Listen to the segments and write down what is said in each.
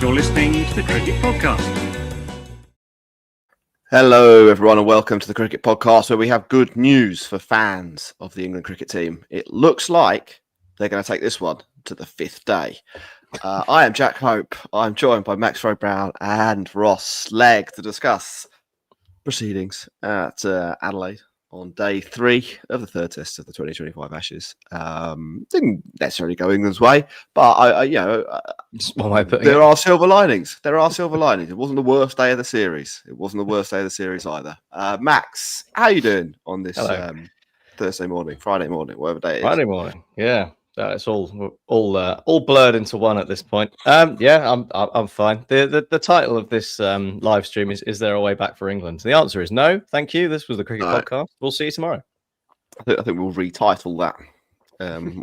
You're listening to the Cricket Podcast. Hello, everyone, and welcome to the Cricket Podcast, where we have good news for fans of the England cricket team. It looks like they're going to take this one to the fifth day. I am Jack Hope. I'm joined by Max Brown and Ross Legg to discuss proceedings at Adelaide on day 3 of the third test of the 2025 Ashes. Didn't necessarily go England's way, but there are silver linings. There are silver linings. It wasn't the worst day of the series. It wasn't the worst day of the series either. Max, how are you doing on this Thursday morning, Friday morning, whatever day it is? Friday morning, yeah. It's all blurred into one at this point. I'm fine. The title of this live stream is there a way back for England? The answer is no. Thank you. This was the Cricket Podcast. We'll see you tomorrow. I think we'll retitle that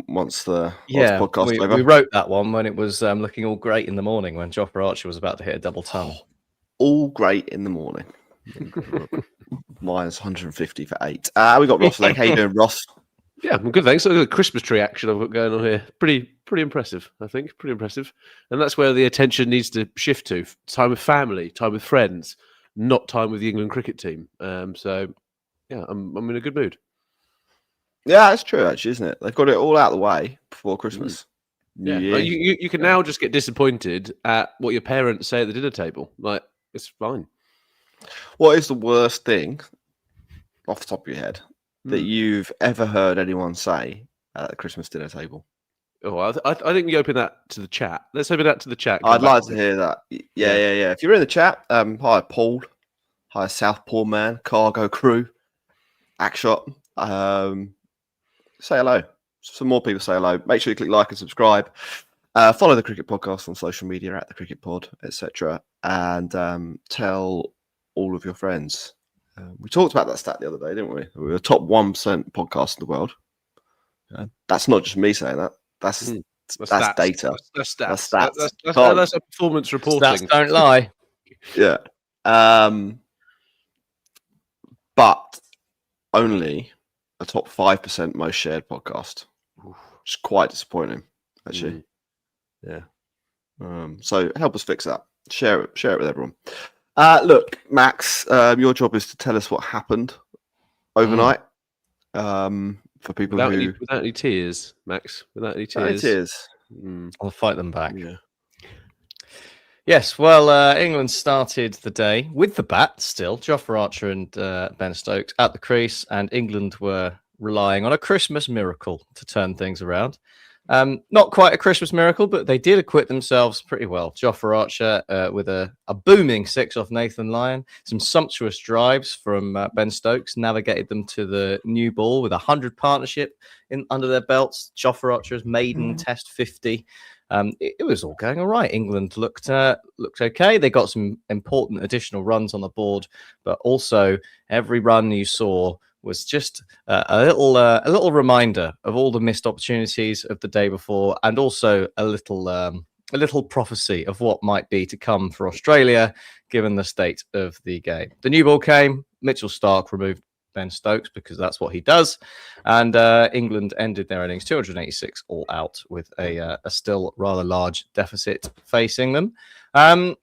once the podcast is over. We wrote that one when it was looking all great in the morning when Jofra Archer was about to hit a double ton. All great in the morning. Minus 150 for 8. We got Ross Legg. How you doing, Ross? Yeah, I'm good, thanks. Look at the Christmas tree action I've got going on here. Pretty impressive, I think. Pretty impressive. And that's where the attention needs to shift to. Time with family, time with friends, not time with the England cricket team. So, yeah, I'm in a good mood. Yeah, that's true, actually, isn't it? They've got it all out of the way before Christmas. New Year. You can now just get disappointed at what your parents say at the dinner table. Like, it's fine. What is the worst thing, off the top of your head, that you've ever heard anyone say at the Christmas dinner table? Oh, I think we open that to the chat. Let's open that to the chat. I'd like to hear that. Yeah. If you're in the chat, hi Paul, hi Southpaw Man, Cargo Crew, Ackshot. Say hello. Some more people say hello. Make sure you click like and subscribe. Follow the Cricket Podcast on social media at the Cricket Pod, etc. And tell all of your friends. We talked about that stat the other day, didn't we? We were the top 1% podcast in the world. That's not just me saying that. That's data. That's stats. That's That's a performance reporting. Stats don't lie. Yeah. But only a top 5% most shared podcast. Which is quite disappointing, actually. Yeah. So help us fix that. Share it with everyone. Look, Max, your job is to tell us what happened overnight. For people without any tears, Max. Without any tears. I'll fight them back. Yeah. Yes, well, England started the day with the bat still. Jofra Archer and Ben Stokes at the crease, and England were relying on a Christmas miracle to turn things around. Not quite a Christmas miracle, but they did acquit themselves pretty well. Jofra Archer with a booming 6 off Nathan Lyon. Some sumptuous drives from Ben Stokes navigated them to the new ball with 100 partnership under their belts. Jofra Archer's maiden test 50. It was all going all right. England looked okay. They got some important additional runs on the board, but also every run you saw was just a little reminder of all the missed opportunities of the day before, and also a little prophecy of what might be to come for Australia, given the state of the game. The new ball came. Mitchell Starc removed Ben Stokes because that's what he does, and England ended their innings 286 all out with a still rather large deficit facing them. And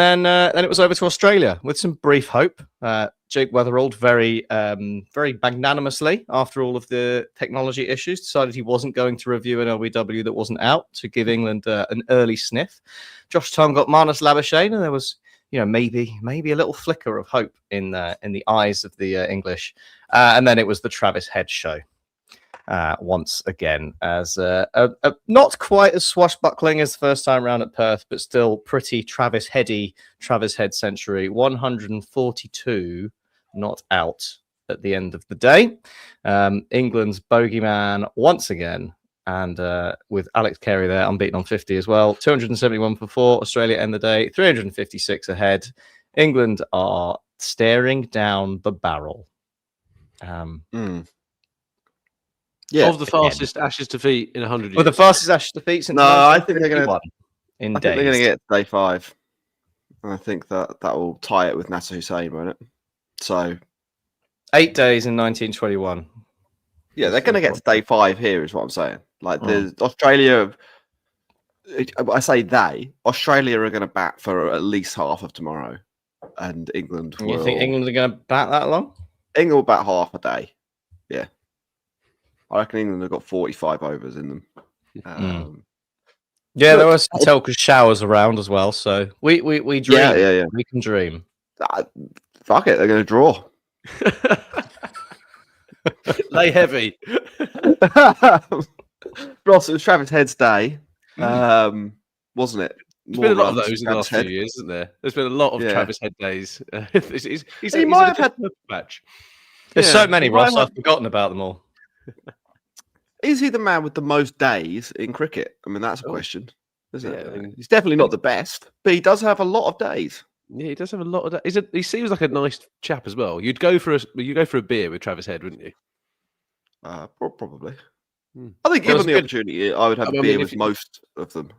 then it was over to Australia with some brief hope. Jake Weatherald very magnanimously, after all of the technology issues, decided he wasn't going to review an LBW that wasn't out to give England an early sniff. Josh Tom got Marnus Labuschagne, and there was maybe a little flicker of hope in the eyes of the English. And then it was the Travis Head show. Once again, as not quite as swashbuckling as the first time round at Perth, but still pretty Travis Head century. 142 not out at the end of the day. England's bogeyman once again, and with Alex Carey there, unbeaten on 50 as well. 271 for 4. Australia end the day 356 ahead. England are staring down the barrel. Yeah, of the fastest Ashes defeat in 100 years. Well, the fastest Ashes defeat since I think they're going to in days. They're going to get day 5. I think that will tie it with Nasser Hussain, won't it? So 8 days in 1921. Yeah, they're going to get to day 5 here, is what I'm saying. Like, there's Australia I say they. Australia are going to bat for at least half of tomorrow, and England will. You think England are going to bat that long? England will bat half a day. Yeah, I reckon England have got 45 overs in them. Yeah, there were some Telcos showers around as well, so we dream. Yeah. We can dream. Fuck it, they're going to draw. Lay heavy. Ross, it was Travis Head's day, wasn't it? There's been a lot of those in the last few years, isn't there? There's been a lot of Travis Head days. He might have had match. There's so many, Ross. I've forgotten about them all. Is he the man with the most days in cricket? I mean, that's a question, isn't it? I mean, he's definitely not the best, but he does have a lot of days. Yeah, he does have a lot of days. He seems like a nice chap as well. You'd go for a beer with Travis Head, wouldn't you? Probably. I think given the opportunity, I would have a beer with most of them.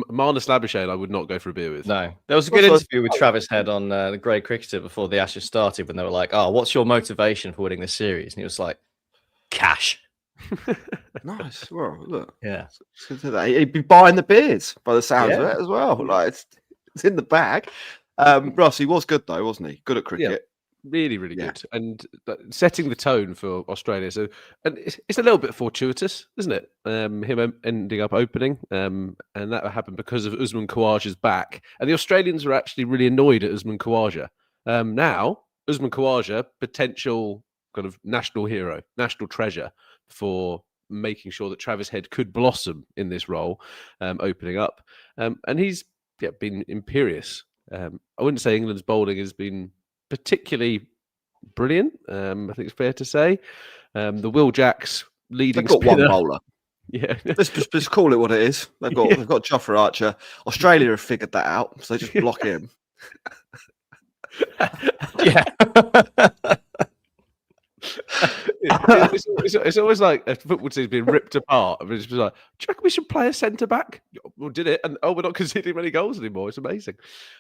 Marnus Labuschagne, I would not go for a beer with. No. There was a good interview with Travis Head on the Grey Cricketer before the Ashes started when they were like, "Oh, what's your motivation for winning this series?" And he was like, "Cash." Nice. Well, look. Yeah. He'd be buying the beers by the sounds of it as well. Like it's in the bag. Ross, he was good though, wasn't he? Good at cricket. Yeah. Really, really good, and setting the tone for Australia. So, and it's a little bit fortuitous, isn't it? Him ending up opening, and that happened because of Usman Khawaja's back. And the Australians were actually really annoyed at Usman Khawaja. Now, Usman Khawaja, potential kind of national hero, national treasure for making sure that Travis Head could blossom in this role, opening up, and he's been imperious. I wouldn't say England's bowling has been particularly brilliant. I think it's fair to say. The Will Jacks leading They've got spinner. one bowler. Yeah, let's just call it what it is. They've got Jofra Archer. Australia have figured that out, so they just block him. Yeah. It's always like a football team's being ripped apart. I mean, it's just like, do you reckon we should play a centre back? We did it, and we're not conceding many goals anymore. It's amazing.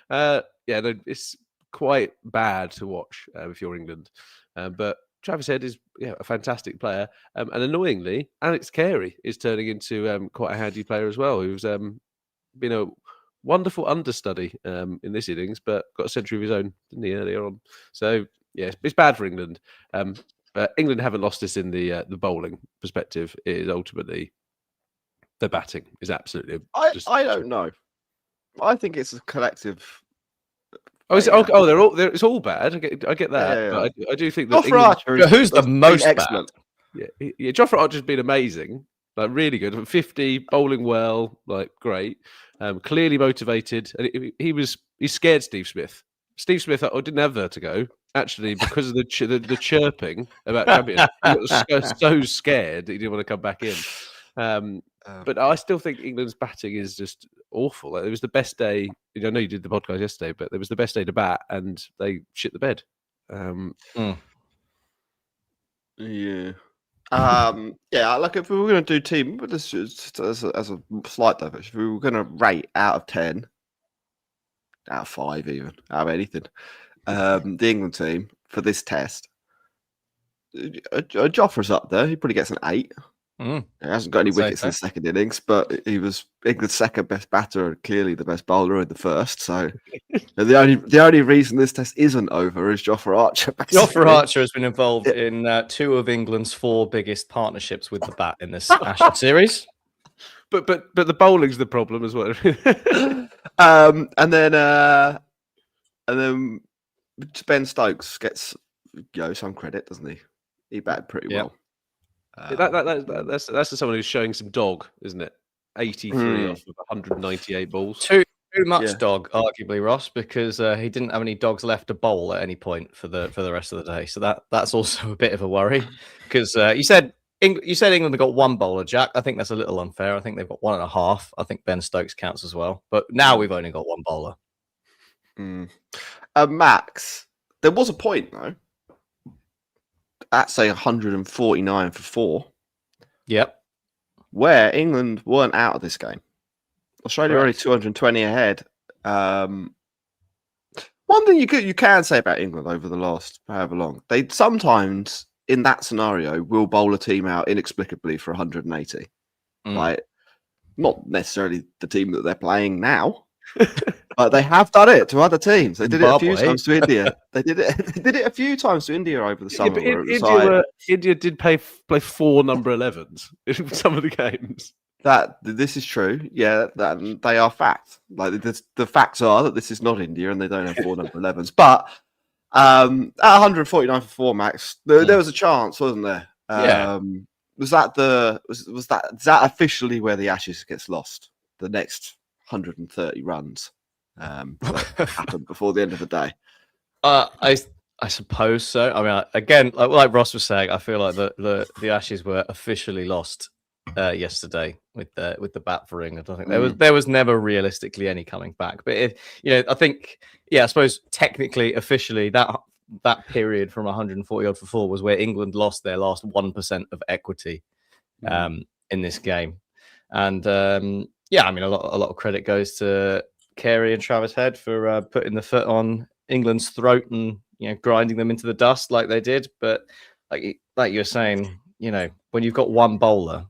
It's quite bad to watch if you're England. But Travis Head is a fantastic player, and annoyingly, Alex Carey is turning into quite a handy player as well. Who's been a wonderful understudy in this innings, but got a century of his own, didn't he, earlier on? So yeah, it's bad for England. But England haven't lost this in the bowling perspective. It is ultimately the batting is absolutely. I don't know. I think it's a collective. It's all bad. I get that, but I do think that who's the most excellent. bad? Yeah. Jofra Archer's been amazing, like really good. 50, bowling well, like great. Clearly motivated, and he scared Steve Smith. Steve Smith didn't have vertigo. Actually, because of the chirping about champion, he got so scared that he didn't want to come back in. But I still think England's batting is just awful. Like, it was the best day. I know you did the podcast yesterday, but it was the best day to bat, and they shit the bed. Yeah. Like if we were going to do team, but this is as a slight diversion, if we were going to rate out of 10, out of 5 even, out of anything, the England team for this test, Jofra's up there. He probably gets an 8. He hasn't got any wickets in the second innings, but he was England's second best batter and clearly the best bowler in the first. So the only reason this test isn't over is Jofra Archer. Basically. Jofra Archer has been involved in 2 of England's 4 biggest partnerships with the bat in this Ashes series. But the bowling's the problem as well. And then Ben Stokes gets some credit, doesn't he? He batted pretty well. That's someone who's showing some dog, isn't it? 83 off of 198 balls. Too much dog, arguably, Ross, because he didn't have any dogs left to bowl at any point for the rest of the day. So that's also a bit of a worry. Because you said England have got 1 bowler, Jack. I think that's a little unfair. I think they've got 1.5. I think Ben Stokes counts as well. But now we've only got 1 bowler. Max, there was a point though. At say 149 for 4. Yep. Where England weren't out of this game. Australia were only 220 ahead. One thing you can say about England over the last however long, they sometimes in that scenario will bowl a team out inexplicably for 180. Like Not necessarily the team that they're playing now, but they have done it to other teams. They did it a few times to India. They did it a few times to India over the summer. India did play 4 number 11s in some of the games. This is true. Yeah, that they are fact. Like the facts are that this is not India and they don't have 4 number 11s. But at 149 for 4, Max, there was a chance, wasn't there? Was that officially where the Ashes gets lost? The next 130 runs that happened before the end of the day. I suppose so. I mean, again, like Ross was saying, I feel like the Ashes were officially lost yesterday with the bat for England. I think there was never realistically any coming back. But I think, I suppose technically, officially, that period from 140 odd for 4 was where England lost their last 1% of equity in this game. And I mean, a lot of credit goes to Carey and Travis Head for putting the foot on England's throat and grinding them into the dust like they did. But like you were saying, when you've got one bowler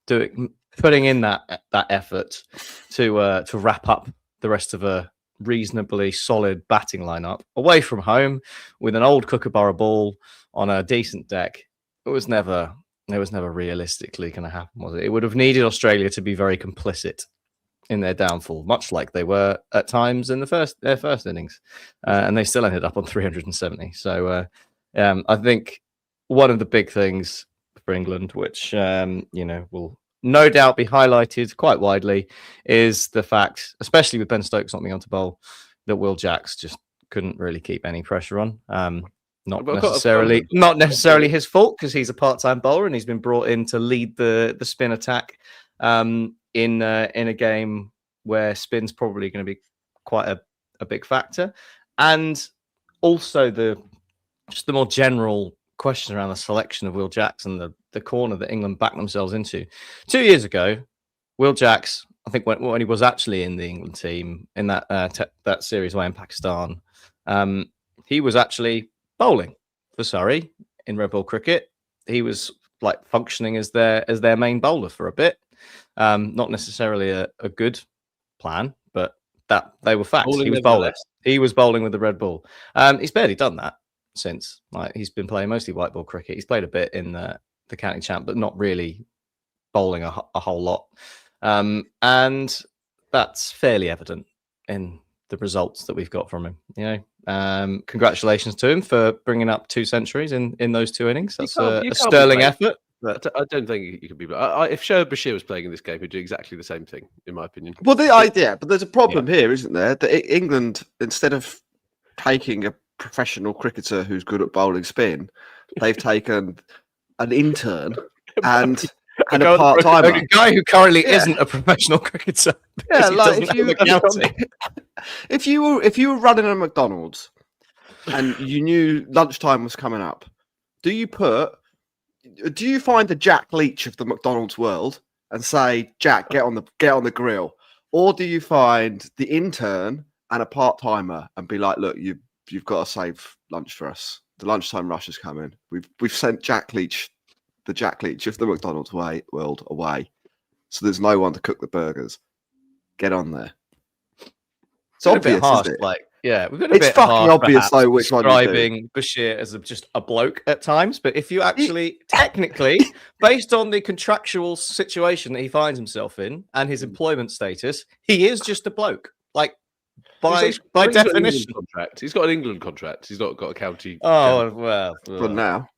putting in that effort to wrap up the rest of a reasonably solid batting lineup away from home with an old Kookaburra ball on a decent deck, it was never realistically going to happen, was it? It would have needed Australia to be very complicit in their downfall, much like they were at times in their first innings, and they still ended up on 370. So I think one of the big things for England, which will no doubt be highlighted quite widely, is the fact, especially with Ben Stokes not being on to bowl, that Will Jacks just couldn't really keep any pressure on. Not necessarily his fault, because he's a part-time bowler and he's been brought in to lead the spin attack in a game where spin's probably going to be quite a big factor, and also the more general question around the selection of Will Jacks and the corner that England backed themselves into 2 years ago. Will Jacks, I think when he was actually in the England team in that series away in Pakistan, he was actually bowling for Surrey in red ball cricket. He was functioning as their main bowler for a bit. Not necessarily a good plan, but that they were facts. He was bowling. He was bowling with the red ball. He's barely done that since. He's been playing mostly white ball cricket. He's played a bit in the county champ, but not really bowling a whole lot. And that's fairly evident in the results that we've got from him. Congratulations to him for bringing up 2 centuries in those 2 innings. That's a sterling effort. But I don't think you can be. If Shoaib Bashir was playing in this game, he'd do exactly the same thing, in my opinion. Well, the idea, but there's a problem here, isn't there? That England, instead of taking a professional cricketer who's good at bowling spin, they've taken an intern and a part-timer, a guy who currently isn't a professional cricketer. Yeah, if you were running a McDonald's and you knew lunchtime was coming up, do you find the Jack Leach of the McDonald's world and say, Jack, get on the grill, or do you find the intern and a part-timer and be like, look, you've got to save lunch for us. The lunchtime rush is coming. We've sent Jack Leach, the Jack Leach of the McDonald's world away, so there's no one to cook the burgers. Get on there. It's obvious, harsh, isn't it? We've been it's fucking obvious though which one describing Bashir as just a bloke at times, but if you actually technically, based on the contractual situation that he finds himself in and his employment status, he is just a bloke. By definition, he's got an England contract. He's not got a county. Oh well, for now.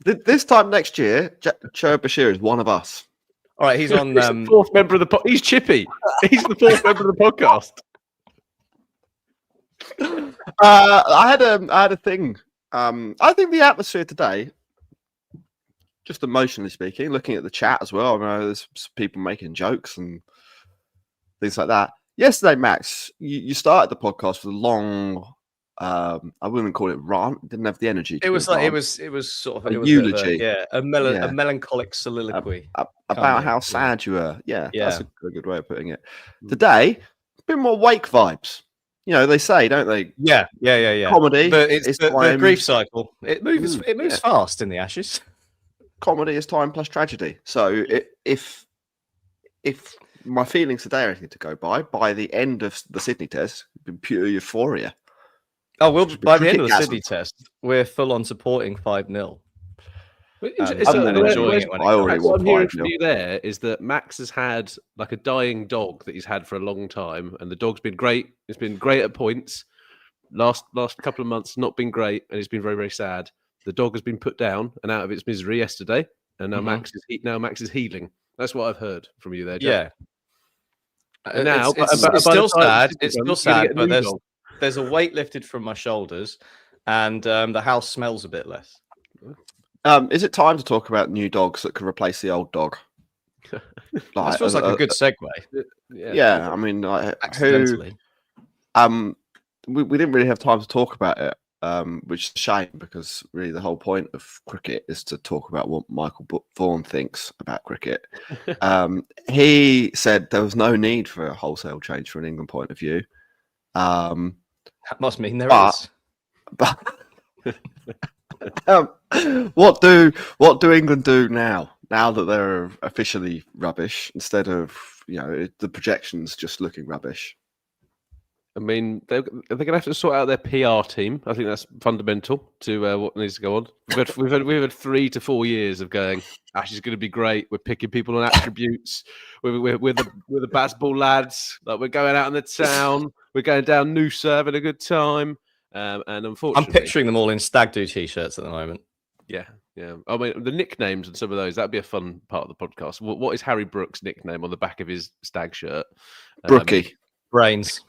This time next year, Shoaib Bashir is one of us. All right, he's on. He's the 4th member of the. He's Chippy. He's the 4th member of the podcast. I had a thing. I think the atmosphere today, just emotionally speaking, looking at the chat as well, I know there's people making jokes and things like that. Yesterday, Max, you started the podcast with a long, I wouldn't call it rant. Didn't have the energy. It was sort of a eulogy, a melancholic soliloquy about how sad you were. Yeah, that's a good way of putting it. Today, a bit more wake vibes. They say, don't they? Yeah. Comedy, but it's the grief cycle. It moves fast in the Ashes. Comedy is time plus tragedy. So if if my feelings today are anything to go by the end of the Sydney test, it'd been pure euphoria. Oh, well, Just by the end of the cricket-gasm. Sydney test, we're full on supporting 5-0. It's I'm all enjoying it when it I already comes. What want I'm hearing 5-0. from you there is that Max has had like a dying dog that he's had for a long time, and the dog's been great. It's been great at points. Last couple of months, not been great, and it's been very, very sad. The dog has been put down and out of its misery yesterday, and now Max is healing. That's what I've heard from you there, Jack. Yeah. And now, it's by the still time sad. Sydney It's comes, still you're sad, gonna get a but new dog. there's a weight lifted from my shoulders, and the house smells a bit less. Is it time to talk about new dogs that could replace the old dog? This feels like a good segue. Yeah, I mean, Accidentally. we didn't really have time to talk about it, which is a shame because really the whole point of cricket is to talk about what Michael Vaughan thinks about cricket. He said there was no need for a wholesale change from an England point of view. That must mean there but- is. But what do England do now? Now that they're officially rubbish, instead of the projections just looking rubbish. I mean, they're going to have to sort out their PR team. I think that's fundamental to what needs to go on. We've had 3 to 4 years of going. Ash is going to be great. We're picking people on attributes. We're the basketball lads. Like we're going out in the town. We're going down Noosa, having a good time. And unfortunately, I'm picturing them all in stag do t-shirts at the moment. Yeah. I mean, the nicknames and some of those, that'd be a fun part of the podcast. What is Harry Brooks' nickname on the back of his stag shirt? Brookie. Brains.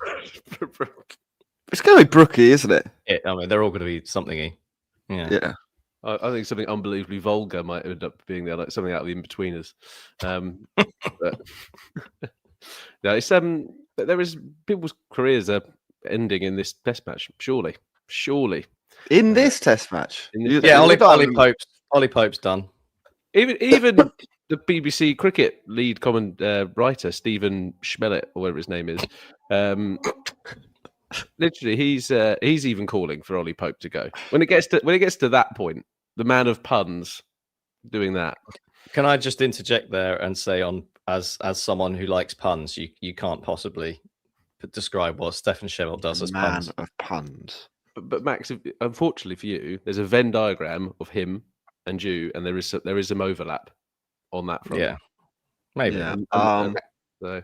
It's going to be Brookie, isn't it? Yeah, I mean, they're all going to be something-y. Yeah. I think something unbelievably vulgar might end up being there, like something out of the in-betweeners. But no, it's there is people's careers are ending in this test match. Surely. In this test match. Yeah, Ollie Pope's done. Even the BBC cricket lead writer, Stephen Schmellet, or whatever his name is, literally he's even calling for Ollie Pope to go. When it gets to that point, the man of puns doing that. Can I just interject there and say, as someone who likes puns, you can't possibly describe what Stephen Schmellet does as man puns. of puns. But Max, unfortunately for you, there's a Venn diagram of him and you, and there is some overlap on that front. Yeah, maybe. Yeah. So.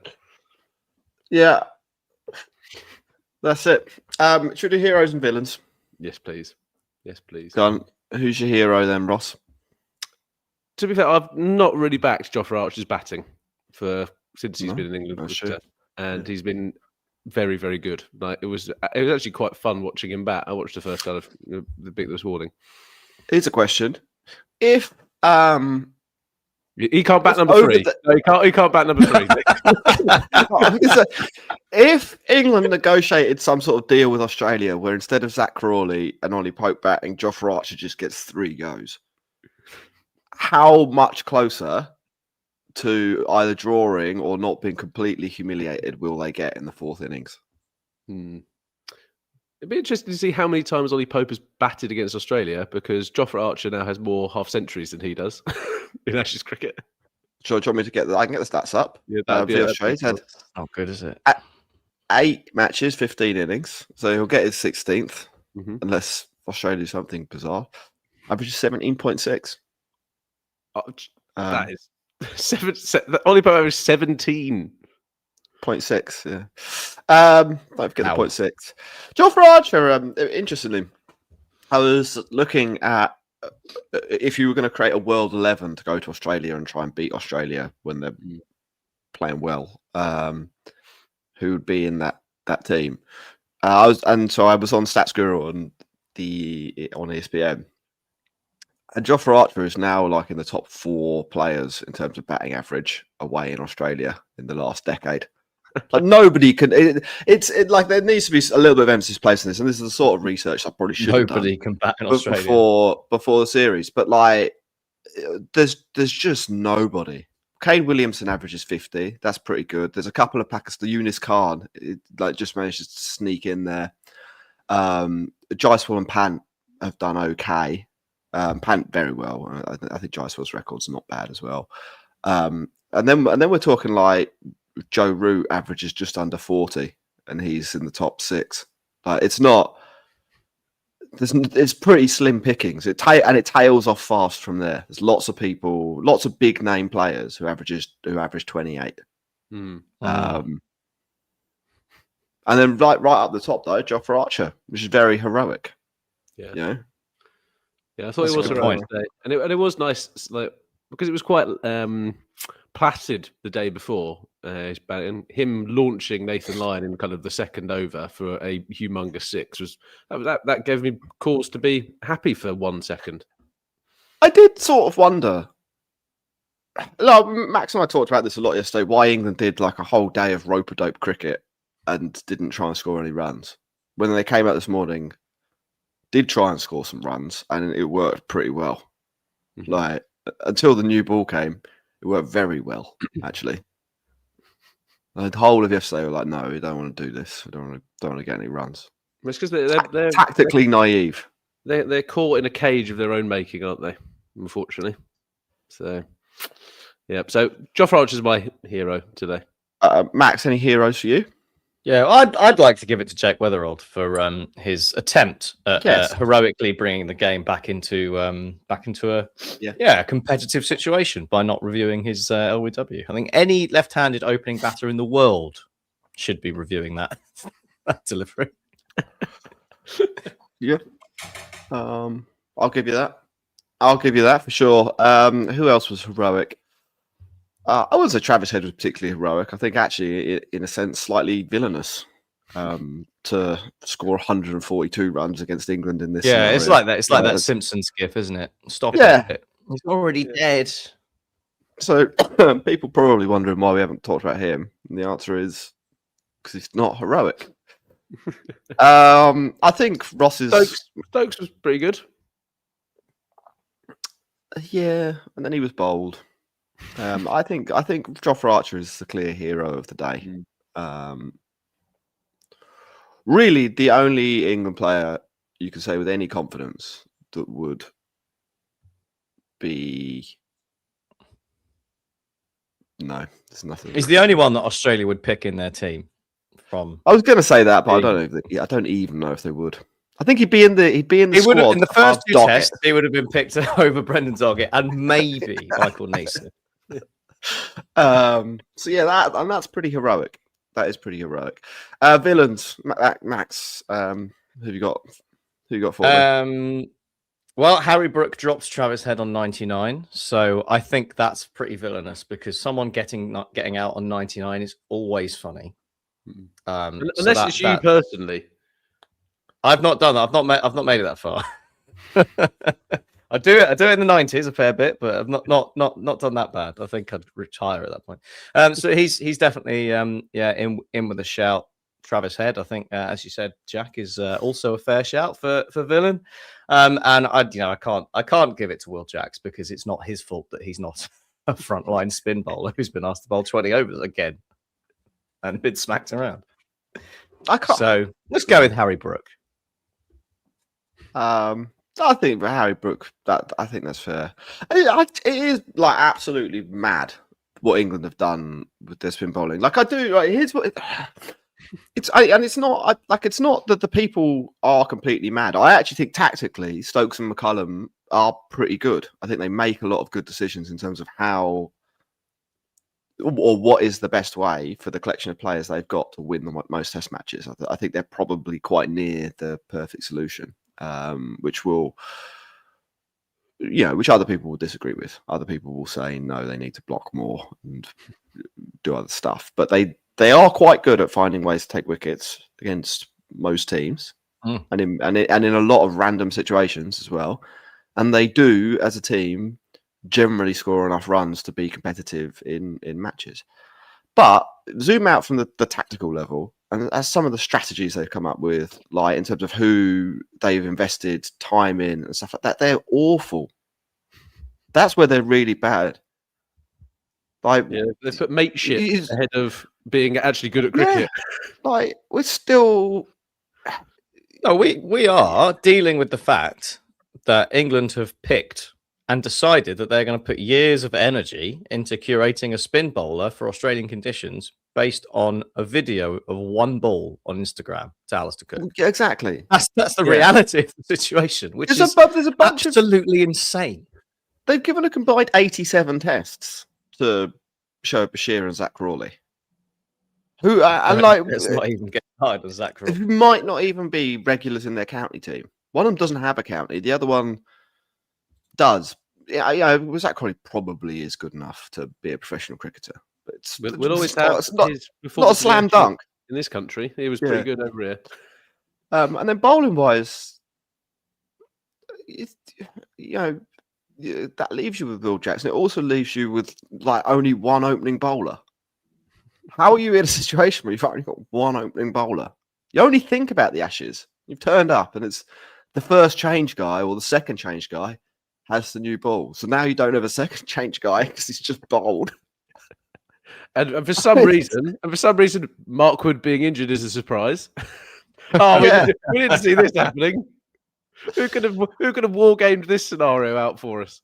Yeah. That's it. Should we do heroes and villains? Yes, please. Go on. Who's your hero then, Ross? To be fair, I've not really backed Jofra Archer's batting since he's been in England, and he's been very, very good. Like it was actually quite fun watching him bat. I watched the first kind of the bit this morning. Here's a question: if he can't bat number 3, he can't bat number 3. If England negotiated some sort of deal with Australia, where instead of Zach Crawley and Ollie Pope batting, Jofra Archer just gets 3 goes, how much closer to either drawing or not being completely humiliated will they get in the 4th innings? It'd be interesting to see how many times Ollie Pope has batted against Australia, because Jofra Archer now has more half centuries than he does in Ashes cricket. Sure, do you want me to get I can get the stats up. Yeah, Australia's had How good is it? 8 matches, 15 innings, so he'll get his 16th, unless Australia do something bizarre. Averages 17.6. That is Ollie Pope averaged 17. 0.6, yeah. Don't forget the 0.6. Jofra Archer, interestingly, I was looking at if you were going to create a World 11 to go to Australia and try and beat Australia when they're playing well, who would be in that team? I was on StatsGuru on ESPN. And Jofra Archer is now like in the top 4 players in terms of batting average away in Australia in the last decade. Like nobody can. It's like there needs to be a little bit of emphasis placed on this, and this is the sort of research I probably should have done. Nobody can bat in Australia before the series, but like there's just nobody. Kane Williamson averages 50. That's pretty good. There's a couple of Pakistan. Yunus Khan just managed to sneak in there. Jaiswal and Pant have done okay. Pant very well. I think Jaiswal's record's not bad as well. and then we're talking like Joe Root averages just under 40, and he's in the top 6. Like it's not. It's pretty slim pickings. It tails off fast from there. There's lots of people, lots of big name players who average 28. And then right up the top though, Jofra Archer, which is very heroic. Yeah, you know? Yeah, I thought That's it was a good heroic point. today. And it was nice, like because it was quite placid the day before. And him launching Nathan Lyon in kind of the second over for a humongous 6 was that gave me cause to be happy for 1 second. I did sort of wonder. Like, Max and I talked about this a lot yesterday. Why England did like a whole day of rope-a-dope cricket and didn't try and score any runs. When they came out this morning, did try and score some runs, and it worked pretty well. Like until the new ball came, it worked very well actually. The whole of yesterday were like, no, we don't want to do this. We don't want to get any runs. It's because they're tactically naive. They're caught in a cage of their own making, aren't they? Unfortunately. So, yeah. So Jofra Archer is my hero today. Max, any heroes for you? Yeah, I'd like to give it to Jake Weatherald for his attempt at heroically bringing the game back into a competitive situation by not reviewing his LWW. I think any left-handed opening batter in the world should be reviewing that delivery. Yeah, I'll give you that. I'll give you that for sure. Who else was heroic? I wouldn't say Travis Head was particularly heroic. I think actually, in a sense, slightly villainous to score 142 runs against England in this. Yeah, scenario. it's like that. It's like that Simpsons gif, isn't it? Stop it. He's already dead. So people probably wondering why we haven't talked about him. And the answer is because he's not heroic. I think Ross's Stokes was pretty good. Yeah, and then he was bold. I think Jofra Archer is the clear hero of the day. Really, the only England player you can say with any confidence that would be no, there's nothing. He's the only one that Australia would pick in their team. I was going to say that, but I don't know. I don't even know if they would. I think he'd be in the squad. In the first 2 tests, he would have been picked over Brendan Doggett and maybe Michael Neeson. So yeah, that's pretty heroic. That is pretty heroic. Villains, Max. Who have you got? Who you got for me? Well, Harry Brook drops Travis Head on 99, so I think that's pretty villainous because someone getting out on 99 is always funny. Unless it's you personally. I've not done that. I've not made it that far. I do it in the 90s a fair bit, but I've not done that bad. I think I'd retire at that point. So he's definitely in with a shout. Travis Head, I think, as you said, Jack is also a fair shout for villain. And I can't give it to Will Jacks because it's not his fault that he's not a frontline spin bowler who's been asked to bowl 20 overs again and been smacked around. I can't. So let's go with Harry Brook. I think for Harry Brook, I think that's fair. It is like absolutely mad what England have done with their spin bowling. Like I do. Like, here's what it's not that the people are completely mad. I actually think tactically, Stokes and McCullum are pretty good. I think they make a lot of good decisions in terms of how or what is the best way for the collection of players they've got to win the most Test matches. I think they're probably quite near the perfect solution. Which other people will disagree with. Other people will say no, they need to block more and do other stuff. But they are quite good at finding ways to take wickets against most teams, and in a lot of random situations as well. And they do, as a team, generally score enough runs to be competitive in matches. But zoom out from the tactical level. And as some of the strategies they've come up with, like in terms of who they've invested time in and stuff like that, they're awful. That's where they're really bad. Like, they put mateship ahead of being actually good at cricket. Yeah, like we're still. No, we are dealing with the fact that England have picked and decided that they're going to put years of energy into curating a spin bowler for Australian conditions based on a video of one ball on Instagram to Alistair Cook. Yeah, exactly. That's the reality of the situation, which is There's a bunch absolutely insane. They've given a combined 87 tests to Shoaib Bashir and Zach Crawley, who It's not even getting hard as Zach Crawley. who might not even be regulars in their county team. One of them doesn't have a county. The other one does. Yeah, Zach Crawley probably is good enough to be a professional cricketer. But We'll always have it's not not a slam dunk in this country. He was pretty good over here. And then bowling wise, that leaves you with Will Jackson. It also leaves you with like only one opening bowler. How are you in a situation where you've only got one opening bowler? You only think about the Ashes. You've turned up and it's the first change guy or the second change guy has the new ball. So now you don't have a second change guy because he's just bowled. And for some reason, Mark Wood being injured is a surprise. We didn't see this happening. Who could have war gamed this scenario out for us?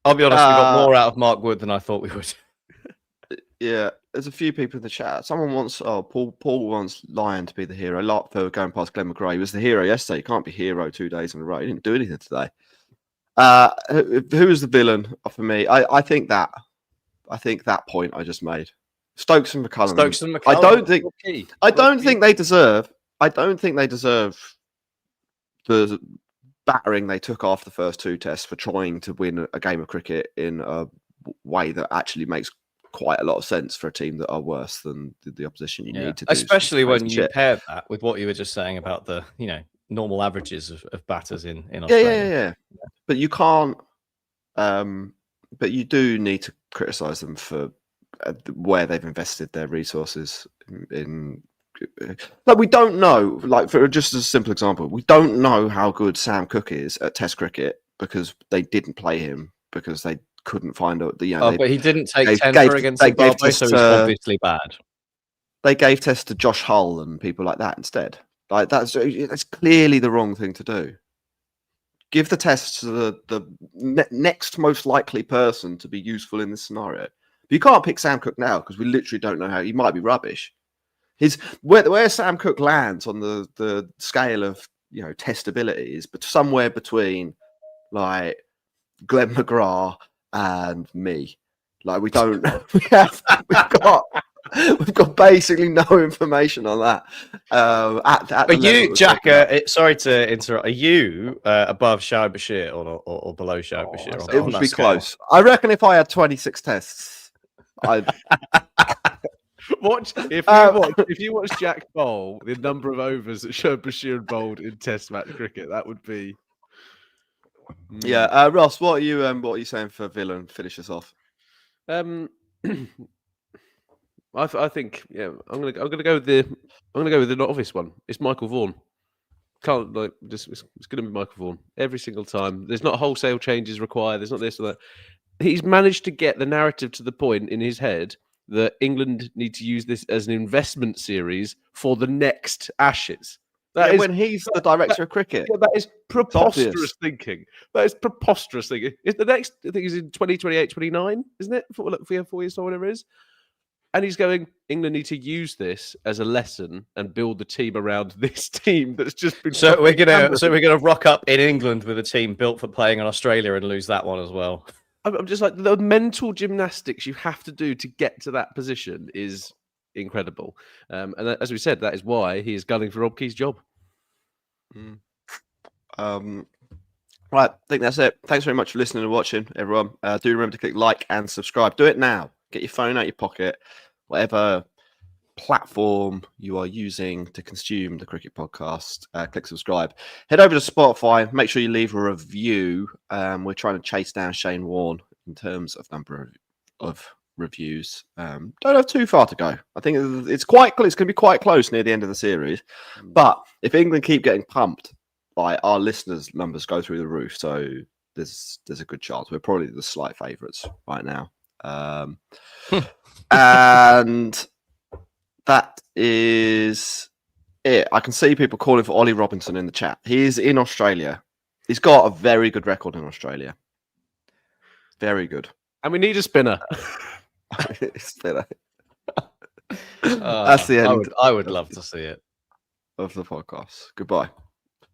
I'll be honest, we got more out of Mark Wood than I thought we would. Yeah, there's a few people in the chat. Someone wants, Paul wants Lyon to be the hero. Lot for going past Glenn McGrath. He was the hero yesterday. You can't be hero 2 days in a row. He didn't do anything today. Who is the villain for me? I think that point I just made. Stokes and McCullum. I don't think they deserve the battering they took off the first 2 tests for trying to win a game of cricket in a way that actually makes quite a lot of sense for a team that are worse than the opposition. You need to do especially when you pair that with what you were just saying about the normal averages of batters in Australia. Yeah. But you can't. But you do need to criticise them for where they've invested their resources in. Like we don't know. Like for just as a simple example, we don't know how good Sam Cook is at Test cricket because they didn't play him because they couldn't find out the. But he didn't take 10 against Zimbabwe, so he's obviously bad. They gave tests to Josh Hull and people like that instead. Like that's clearly the wrong thing to do. Give the tests to the next most likely person to be useful in this scenario. But you can't pick Sam Cook now because we literally don't know how he might be rubbish. Where Sam Cook lands on the scale of testability is but somewhere between like Glenn McGrath and me. Like we've got basically no information on that. But you, Jack, sorry to interrupt. Are you above Shoaib Bashir or below Shoaib Bashir? It would be close. I reckon if I had 26 tests, I'd. If you watch Jack bowl the number of overs that Shoaib Bashir bowled in Test match cricket, that would be. Yeah, Ross, what are you saying for villain? Finish us off. I think I'm gonna go with the not obvious one. It's Michael Vaughan. It's gonna be Michael Vaughan every single time. There's not wholesale changes required. There's not this or that. He's managed to get the narrative to the point in his head that England need to use this as an investment series for the next Ashes. When he's the director of cricket. That is preposterous thinking. That is preposterous thinking. It's the next, I think, is in 2028, 29, isn't it? For 4 years or whatever it is. And he's going, England need to use this as a lesson and build the team around this team that's just been. So we're gonna rock up in England with a team built for playing in Australia and lose that one as well. I'm just like the mental gymnastics you have to do to get to that position is incredible. And as we said, that is why he is gunning for Rob Key's job. Right, I think that's it. Thanks very much for listening and watching, everyone. Do remember to click like and subscribe. Do it now. Get your phone out your pocket, whatever platform you are using to consume the Cricket Podcast. Click subscribe. Head over to Spotify. Make sure you leave a review. We're trying to chase down Shane Warne in terms of number of reviews. Don't have too far to go. I think it's quite close. It's going to be quite close near the end of the series. But if England keep getting pumped, like our listeners' numbers go through the roof, so there's a good chance we're probably the slight favourites right now. And that is it. I can see people calling for Ollie Robinson in the chat. He is in Australia. He's got a very good record in Australia. Very good. And we need a spinner. Spinner. That's the end I would love to see it. of the podcast. Goodbye.